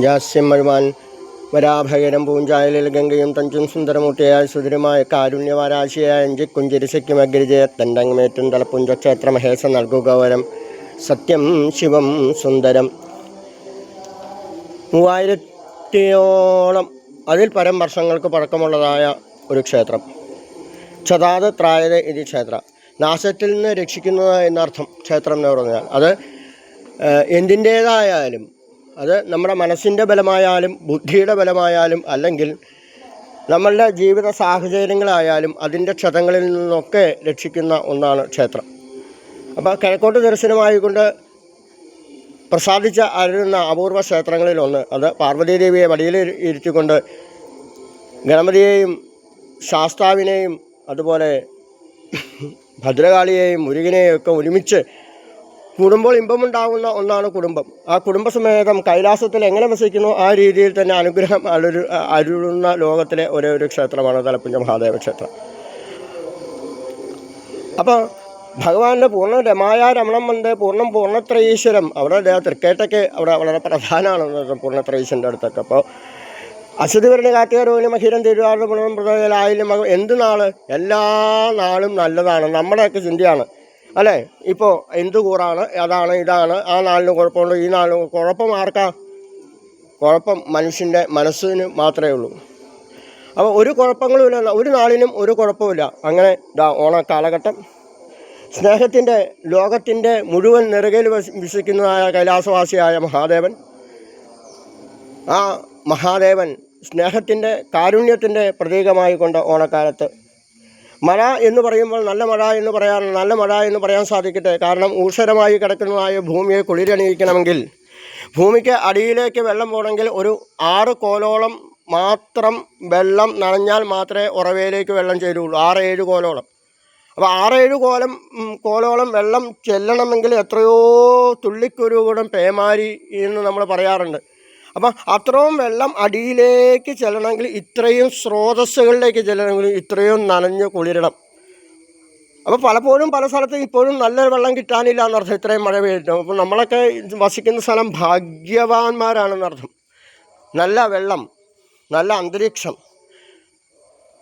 ജാസ്യം മഴുവാൻ വരാഭകരം പൂഞ്ചായലിൽ ഗംഗയും തഞ്ചും സുന്ദരമൂർത്തിയായ സുദുരമായ കാരുണ്യവാരാശിയായ അഞ്ചിക്കുഞ്ചിരിശയ്ക്കും അഗ്രിജയ തണ്ടങ്ങമേറ്റും തലപ്പുഞ്ചക്ഷേത്ര മഹേശ നൽകുക വരം സത്യം ശിവം സുന്ദരം. 3000ഓളം അതിൽ പരം വർഷങ്ങൾക്ക് പഴക്കമുള്ളതായ ഒരു ക്ഷേത്രം. ക്ഷതാത് ത്രായത് ഇത് ക്ഷേത്ര, നാശത്തിൽ നിന്ന് രക്ഷിക്കുന്നത് എന്നർത്ഥം ക്ഷേത്രം എന്ന് പറഞ്ഞാൽ. അത് എന്തിൻ്റേതായാലും, അത് നമ്മുടെ മനസ്സിൻ്റെ ബലമായാലും ബുദ്ധിയുടെ ബലമായാലും അല്ലെങ്കിൽ നമ്മളുടെ ജീവിത സാഹചര്യങ്ങളായാലും അതിൻ്റെ ക്ഷതങ്ങളിൽ നിന്നൊക്കെ രക്ഷിക്കുന്ന ഒന്നാണ് ക്ഷേത്രം. അപ്പോൾ കിഴക്കോട്ട് ദർശനമായിക്കൊണ്ട് പ്രസാദിച്ച അരുന്ന അപൂർവ ക്ഷേത്രങ്ങളിലൊന്ന് അത് പാർവതീദേവിയെ വടിയിൽ ഇരുത്തിക്കൊണ്ട് ഗണപതിയെയും ശാസ്താവിനെയും അതുപോലെ ഭദ്രകാളിയെയും മുരുകനെയും ഒക്കെ ഒരുമിച്ച് കൂടുമ്പോൾ ഇമ്പമുണ്ടാകുന്ന ഒന്നാണ് കുടുംബം. ആ കുടുംബസമേതം കൈലാസത്തിൽ എങ്ങനെ വസിക്കുന്നു ആ രീതിയിൽ തന്നെ അനുഗ്രഹം അരുളുന്ന ലോകത്തിലെ ഒരേ ഒരു ക്ഷേത്രമാണ് തലപ്പുഞ്ച മഹാദേവ ക്ഷേത്രം. അപ്പോൾ ഭഗവാന്റെ പൂർണ്ണ രമായ രമണം വന്ന് പൂർണ്ണത്രയീശ്വരം അവിടെ തൃക്കേട്ടയ്ക്ക് അവിടെ വളരെ പ്രധാനമാണ് പൂർണ്ണത്രയീശ്വരൻ്റെ അടുത്തൊക്കെ. അപ്പോൾ അശ്വതി വരണ കാറ്റുകാരോന് മഹിരം തിരുവാറുടെ പുണം പ്രതയിലായാലും എന്ത് നാള് എല്ലാ നാളും നല്ലതാണ് നമ്മുടെയൊക്കെ ചിന്തയാണ് അല്ലേ. ഇപ്പോൾ എന്ത് കൂറാണ്, അതാണ് ഇതാണ്, ആ നാളിന് കുഴപ്പമുള്ളൂ, ഈ നാളിന് കുഴപ്പം ആർക്കാ? കുഴപ്പം മനുഷ്യൻ്റെ മനസ്സിന് മാത്രമേ ഉള്ളൂ. അപ്പോൾ ഒരു കുഴപ്പങ്ങളുമില്ല, ഒരു നാളിനും ഒരു കുഴപ്പമില്ല. അങ്ങനെ ഓണ കാലഘട്ടം സ്നേഹത്തിൻ്റെ ലോകത്തിൻ്റെ മുഴുവൻ നെറുകയിൽ വിശ്വസിക്കുന്നതായ കൈലാസവാസിയായ മഹാദേവൻ, ആ മഹാദേവൻ സ്നേഹത്തിൻ്റെ കാരുണ്യത്തിൻ്റെ പ്രതീകമായി കൊണ്ട് ഓണക്കാലത്ത് മഴ എന്ന് പറയുമ്പോൾ നല്ല മഴ എന്ന് പറയാൻ സാധിക്കട്ടെ. കാരണം ഊഷരമായി കിടക്കുന്നതായ ഭൂമിയെ കുളിരണിയിക്കണമെങ്കിൽ, ഭൂമിക്ക് അടിയിലേക്ക് വെള്ളം പോകണമെങ്കിൽ ഒരു 6 കോലോളം മാത്രം വെള്ളം നനഞ്ഞാൽ മാത്രമേ ഉറവയിലേക്ക് വെള്ളം ചേരുള്ളൂ. 6-7 കോലോളം. അപ്പോൾ 6-7 കോലോളം വെള്ളം ചെല്ലണമെങ്കിൽ എത്രയോ തുള്ളിക്കുരുകൂടം പേമാരി എന്ന് നമ്മൾ പറയാറുണ്ട്. അപ്പം അത്രയും വെള്ളം അടിയിലേക്ക് ചെല്ലണമെങ്കിൽ, ഇത്രയും സ്രോതസ്സുകളിലേക്ക് ചെല്ലണമെങ്കിൽ ഇത്രയും നനഞ്ഞ് കുളിരണം. അപ്പോൾ പലപ്പോഴും പല സ്ഥലത്തും ഇപ്പോഴും നല്ല വെള്ളം കിട്ടാനില്ല എന്നർത്ഥം, ഇത്രയും മഴ പെയ്തിട്ടും. അപ്പോൾ നമ്മളൊക്കെ വസിക്കുന്ന സ്ഥലം ഭാഗ്യവാന്മാരാണെന്നർത്ഥം. നല്ല വെള്ളം, നല്ല അന്തരീക്ഷം.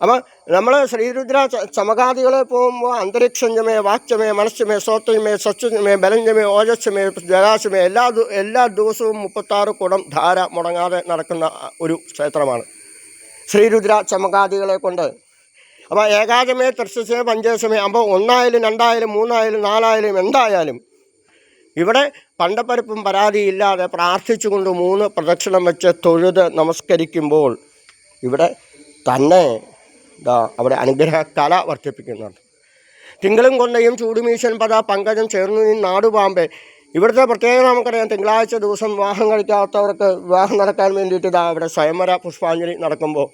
അപ്പം നമ്മൾ ശ്രീരുദ്ര ചമകാദികളെ പോകുമ്പോൾ അന്തരീക്ഷമേ, വാക്യമേ, മനസ്സുമേ, സ്വത്വമേ, സത്വമേ, ബലഞ്ചമേ, ഓജസ്സമേ, ജലാശമേ എല്ലാ ദിവസവും 36 കുടം ധാര മുടങ്ങാതെ നടക്കുന്ന ഒരു ക്ഷേത്രമാണ് ശ്രീരുദ്ര ചമകാദികളെ കൊണ്ട്. അപ്പോൾ ഏകാദമേ, ത്രിശസമേ, പഞ്ചദശമേ, അപ്പോൾ 1 ആയാലും 2 ആയാലും 3 ആയാലും 4 ആയാലും എന്തായാലും ഇവിടെ പണ്ടപ്പരപ്പും പരാതിയില്ലാതെ പ്രാർത്ഥിച്ചുകൊണ്ട് 3 പ്രദക്ഷിണം വെച്ച് തൊഴുത് നമസ്കരിക്കുമ്പോൾ ഇവിടെ തന്നെ അവിടെ അനുഗ്രഹ കല വർദ്ധിപ്പിക്കുന്നുണ്ട്. തിങ്കളും കൊണ്ടയും ചൂടുമീശൻ പദ പങ്കജം ചേർന്ന് ഈ നാടുപാമ്പേ. ഇവിടുത്തെ പ്രത്യേകത നമുക്കറിയാം. തിങ്കളാഴ്ച ദിവസം വിവാഹം കഴിക്കാത്തവർക്ക് വിവാഹം നടക്കാൻ വേണ്ടിയിട്ട് അവിടെ സ്വയംവര പുഷ്പാഞ്ജലി നടക്കുമ്പോൾ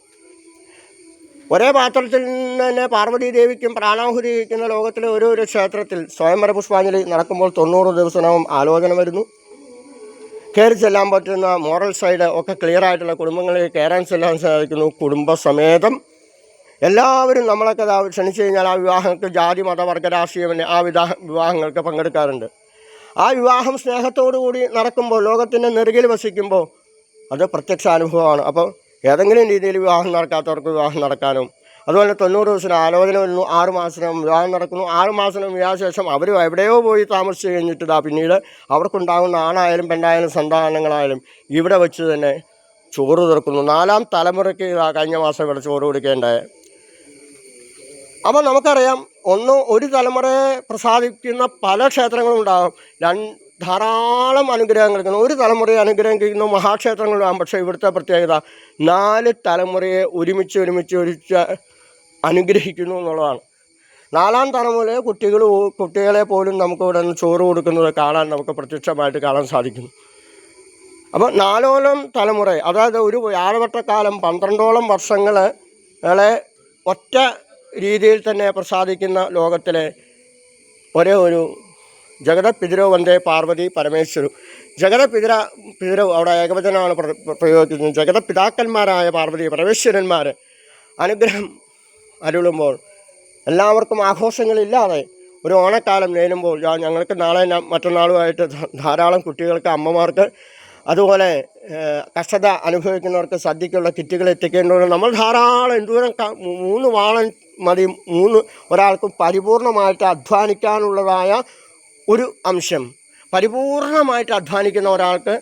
ഒരേ പാത്രത്തിൽ നിന്ന് തന്നെ പാർവതി ദേവിക്കും പ്രാണാഹുതി വയ്ക്കുന്ന ലോകത്തിലെ ഓരോരോ ക്ഷേത്രത്തിൽ സ്വയംവര പുഷ്പാഞ്ജലി നടക്കുമ്പോൾ 90 ദിവസവും ആലോചന വരുന്നു. കയറി ചെല്ലാൻ പറ്റുന്ന മോറൽ സൈഡ് ഒക്കെ ക്ലിയറായിട്ടുള്ള കുടുംബങ്ങളിൽ കയറാൻ ചെല്ലാൻ സാധിക്കുന്നു. കുടുംബസമേതം എല്ലാവരും നമ്മളൊക്കെ ക്ഷണിച്ചു കഴിഞ്ഞാൽ ആ വിവാഹങ്ങൾക്ക് ജാതി മത വർഗ രാഷ്ട്രീയമല്ലേ ആ വിവാഹങ്ങൾക്ക് പങ്കെടുക്കാറുണ്ട്. ആ വിവാഹം സ്നേഹത്തോടുകൂടി നടക്കുമ്പോൾ, ലോകത്തിൻ്റെ നെറുകിൽ വസിക്കുമ്പോൾ അത് പ്രത്യക്ഷ അനുഭവമാണ്. അപ്പോൾ ഏതെങ്കിലും രീതിയിൽ വിവാഹം നടക്കാത്തവർക്ക് വിവാഹം നടക്കാനും, അതുപോലെ 90 ദിവസം ആലോചന വരുന്നു, 6 മാസം വിവാഹം നടക്കുന്നു. 6 മാസം വിവാഹശേഷം അവർ എവിടെയോ പോയി താമസിച്ച് കഴിഞ്ഞിട്ട് പിന്നീട് അവർക്കുണ്ടാകുന്ന ആണായാലും പെണ്ണായാലും സന്താനങ്ങളായാലും ഇവിടെ വെച്ച് തന്നെ ചോറ് തീർക്കുന്നു. 4ാം തലമുറയ്ക്ക് കഴിഞ്ഞ മാസം ഇവിടെ ചോറ് കൊടുക്കേണ്ടായ. അപ്പോൾ നമുക്കറിയാം, ഒരു തലമുറയെ പ്രസാദിക്കുന്ന പല ക്ഷേത്രങ്ങളും ഉണ്ടാകും. ധാരാളം അനുഗ്രഹങ്ങൾ കിട്ടുന്നു. ഒരു തലമുറയെ അനുഗ്രഹിക്കുന്ന മഹാക്ഷേത്രങ്ങളുണ്ടാകും. പക്ഷേ ഇവിടുത്തെ പ്രത്യേകത 4 തലമുറയെ ഒരുമിച്ച് അനുഗ്രഹിക്കുന്നു എന്നുള്ളതാണ്. 4ാം തലമുറയിലെ കുട്ടികളെ പോലും നമുക്ക് ഇവിടെ നിന്ന് ചോറ് കൊടുക്കുന്നത് കാണാൻ നമുക്ക് പ്രത്യക്ഷമായിട്ട് കാണാൻ സാധിക്കുന്നു. അപ്പോൾ 4ഓളം തലമുറ, അതായത് ഒരു വ്യാഴവട്ടക്കാലം 12ഓളം വർഷങ്ങളെ ഒറ്റ രീതിയിൽ തന്നെ പ്രസാദിക്കുന്ന ലോകത്തിലെ ഒരേ ഒരു ജഗതപിതരോ വന്ദേ പാർവതി പരമേശ്വരു. ജഗതപിതരോ അവിടെ ഏകവചനമാണ് പ്രയോഗിക്കുന്നത്. ജഗതപിതാക്കന്മാരായ പാർവതി പരമേശ്വരന്മാർ അനുഗ്രഹം അരുളുമ്പോൾ എല്ലാവർക്കും ആഘോഷങ്ങളില്ലാതെ ഒരു ഓണക്കാലം നേരുമ്പോൾ ഞങ്ങൾക്ക് നാളെ മറ്റന്നാളുമായിട്ട് ധാരാളം കുട്ടികൾക്ക്, അമ്മമാർക്ക് അതുപോലെ കഷ്ടത അനുഭവിക്കുന്നവർക്ക് സദ്യക്കുള്ള കിറ്റുകൾ എത്തിക്കേണ്ടതുണ്ട്. നമ്മൾ ധാരാളം എന്തോരം 3 വാളൻ മതി ഒരാൾക്ക് പരിപൂർണമായിട്ട് അധ്വാനിക്കാനുള്ളതായ ഒരു അംശം. പരിപൂർണമായിട്ട് അധ്വാനിക്കുന്ന ഒരാൾക്ക്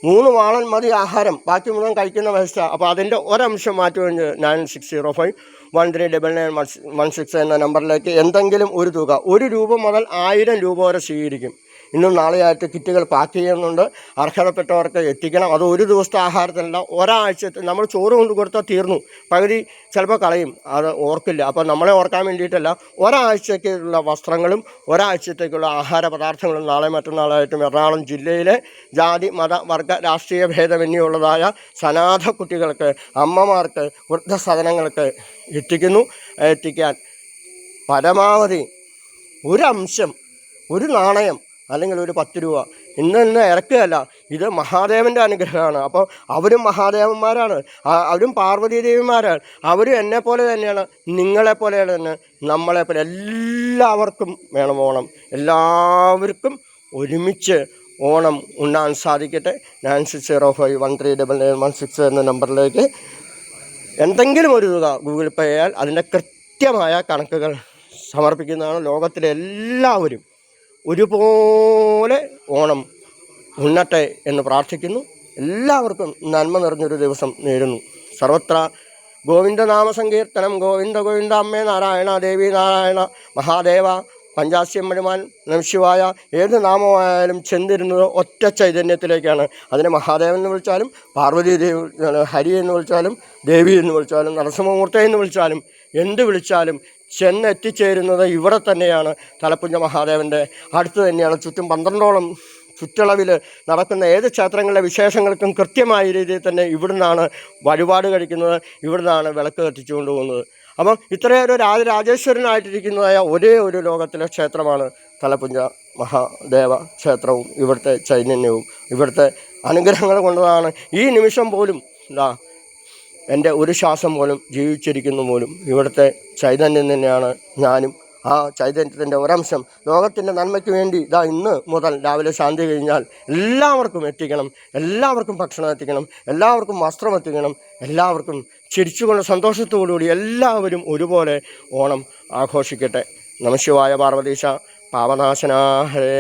3 വാളൻ മതി ആഹാരം, ബാക്കി മുഴുവൻ കഴിക്കുന്ന വ്യവസ്ഥ. അപ്പോൾ അതിൻ്റെ ഒരംശം മാറ്റി കഴിഞ്ഞ് 9605139916 എന്ന നമ്പറിലേക്ക് എന്തെങ്കിലും ഒരു തുക, ₹1 മുതൽ 1000 രൂപ വരെ സ്വീകരിക്കും. ഇന്നും നാളെയായിട്ട് കിറ്റുകൾ പാക്ക് ചെയ്യുന്നുണ്ട്. അർഹതപ്പെട്ടവർക്ക് എത്തിക്കണം. അത് ഒരു ദിവസത്തെ ആഹാരത്തിനല്ല, ഒരാഴ്ചത്തെ. നമ്മൾ ചോറ് കൊണ്ട് കൊടുത്താൽ തീർന്നു, പകുതി ചിലപ്പോൾ കളയും, അത് ഓർക്കില്ല. അപ്പോൾ നമ്മളെ ഓർക്കാൻ വേണ്ടിയിട്ടല്ല, ഒരാഴ്ചയ്ക്കുള്ള വസ്ത്രങ്ങളും ഒരാഴ്ചത്തേക്കുള്ള ആഹാര പദാർത്ഥങ്ങളും നാളെ മറ്റന്നാളായിട്ടും എറണാകുളം ജില്ലയിലെ ജാതി മത വർഗ രാഷ്ട്രീയ ഭേദമന്യുള്ളതായ സനാഥ കുട്ടികൾക്ക്, അമ്മമാർക്ക്, വൃദ്ധസദനങ്ങൾക്ക് എത്തിക്കാൻ പരമാവധി ഒരംശം, ഒരു നാണയം അല്ലെങ്കിൽ ഒരു 10 രൂപ ഇന്ന് ഇറക്കുകയല്ല. ഇത് മഹാദേവൻ്റെ അനുഗ്രഹമാണ്. അപ്പോൾ അവരും മഹാദേവന്മാരാണ്, അവരും പാർവതി ദേവിമാരാണ്. അവരും എന്നെപ്പോലെ തന്നെയാണ്, നിങ്ങളെപ്പോലെ തന്നെ, നമ്മളെപ്പോലെ എല്ലാവർക്കും വേണം ഓണം. എല്ലാവർക്കും ഒരുമിച്ച് ഓണം ഉണ്ണാൻ സാധിക്കട്ടെ. 9605139916 എന്ന നമ്പറിലേക്ക് എന്തെങ്കിലും ഒരു തുക ഗൂഗിൾ പേ ചെയ്യാൽ അതിൻ്റെ കൃത്യമായ കണക്കുകൾ സമർപ്പിക്കുന്നതാണ്. ലോകത്തിലെ എല്ലാവരും ഒരുപോലെ ഓണം ഉണ്ണട്ടെ എന്ന് പ്രാർത്ഥിക്കുന്നു. എല്ലാവർക്കും നന്മ നിറഞ്ഞൊരു ദിവസം നേരുന്നു. സർവത്ര ഗോവിന്ദനാമ സങ്കീർത്തനം. ഗോവിന്ദ ഗോവിന്ദ അമ്മേ നാരായണ, ദേവി നാരായണ, മഹാദേവ, പഞ്ചാസ്യം മരുമാൻ, നമശിവായ. ഏത് നാമമായാലും ചെന്നിരുന്നത് ഒറ്റ ചൈതന്യത്തിലേക്കാണ്. അതിനെ മഹാദേവൻ എന്ന് വിളിച്ചാലും, പാർവതി ദേവി, ഹരി എന്ന് വിളിച്ചാലും, ദേവി എന്ന് വിളിച്ചാലും, നരസിംഹമൂർത്തി എന്ന് വിളിച്ചാലും, എന്ത് വിളിച്ചാലും ചെന്നെത്തിച്ചേരുന്നത് ഇവിടെ തന്നെയാണ്. തലപ്പുഞ്ച മഹാദേവൻ്റെ അടുത്ത് തന്നെയാണ്. ചുറ്റും 12ഓളം ചുറ്റളവിൽ നടക്കുന്ന ഏത് ക്ഷേത്രങ്ങളിലെ വിശേഷങ്ങൾക്കും കൃത്യമായ രീതിയിൽ തന്നെ ഇവിടുന്നാണ് വഴിപാട് കഴിക്കുന്നത്, ഇവിടുന്നാണ് വിളക്ക് കത്തിച്ചുകൊണ്ട് പോകുന്നത്. അപ്പം ഇത്രയൊരു രാജരാജേശ്വരനായിട്ടിരിക്കുന്നതായ ഒരേ ഒരു ലോകത്തിലെ ക്ഷേത്രമാണ് തലപ്പുഞ്ച മഹാദേവ ക്ഷേത്രവും. ഇവിടുത്തെ ചൈതന്യവും ഇവിടുത്തെ അനുഗ്രഹങ്ങൾ കൊണ്ടതാണ് ഈ നിമിഷം പോലും എൻ്റെ ഒരു ശ്വാസം പോലും ജീവിച്ചിരിക്കുന്ന പോലും ഇവിടുത്തെ ചൈതന്യം തന്നെയാണ് ഞാനും. ആ ചൈതന്യത്തിൻ്റെ ഒരംശം ലോകത്തിൻ്റെ നന്മയ്ക്ക് വേണ്ടി ഇന്ന് മുതൽ രാവിലെ ശാന്തി കഴിഞ്ഞാൽ എല്ലാവർക്കും എത്തിക്കണം. എല്ലാവർക്കും ഭക്ഷണം എത്തിക്കണം, എല്ലാവർക്കും വസ്ത്രം എത്തിക്കണം, എല്ലാവർക്കും ചിരിച്ചുകൊണ്ട് സന്തോഷത്തോടുകൂടി എല്ലാവരും ഒരുപോലെ ഓണം ആഘോഷിക്കട്ടെ. നമഃശിവായ. പാർവതീശ പാവനാശനാ ഹരേ.